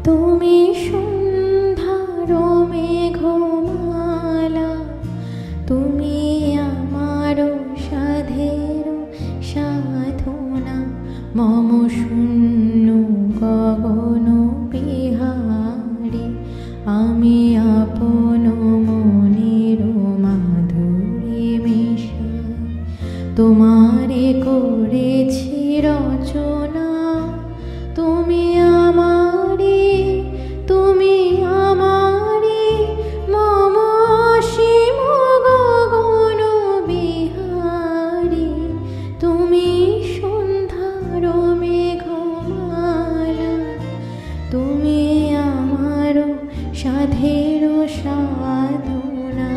তুমি সন্ধ্যার মেঘমালা, তুমি আমার সাধের সাধনা। মম শূন্য গগন বিহারী, আমি আপন মনের মাধুরী মিশাই তোমারে করেছি রচনা। তুমি আমারি, তুমি আমারি, মম অসীম গগন বিহারী। তুমি সন্ধ্যার মেঘমালা, তুমি আমার সাধের সাধনা।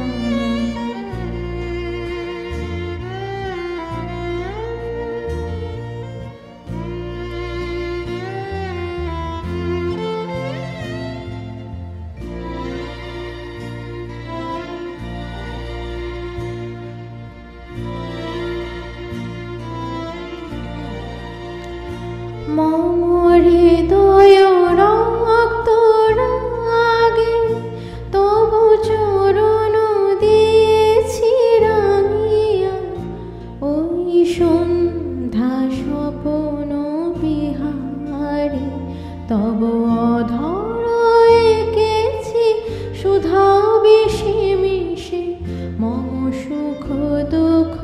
মম হৃদয় রক্ত রাগে তবু চরণ দিয়েছি রাঙিয়া। ওই সন্ধ্যা স্বপন বিহারী, তব অধর এঁকেছি সুধা বিষে মিশে। মম সুখ দুঃখ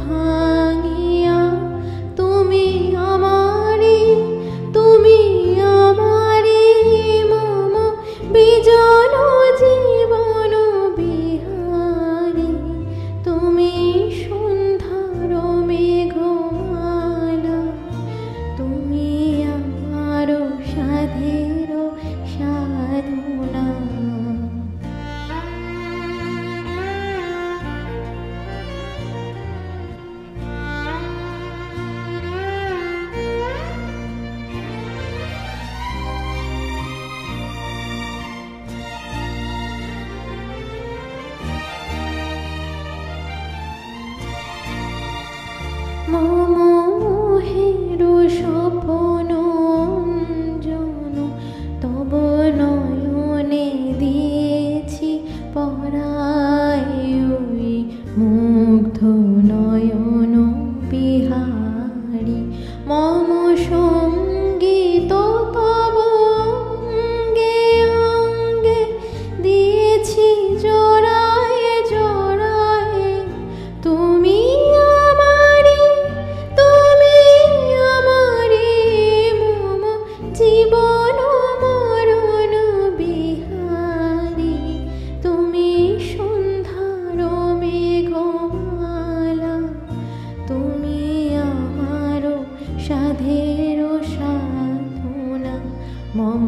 ভাঙিয়া, তুমি আমারি, তুমি আমারি, মম বিজন জীবন বিহারী। তুমি সন্ধ্যার মেঘমালা, তুমি আমার সাধের সাধনা। মম মোহের স্বপন অঞ্জন, তব নয়নে দিয়েছি পরায়। ওই মুগ্ধ নয়ন বিহারী, মম সঙ্গীত তব অঙ্গে অঙ্গে দিয়েছি জোড়ায় জোড়ায়। তুমি আমারি, তুমি আমারি, মম জীবন মরণ বিহারী। তুমি সন্ধ্যার মেঘমালা, তুমি আমার সাধের সাধনা। মম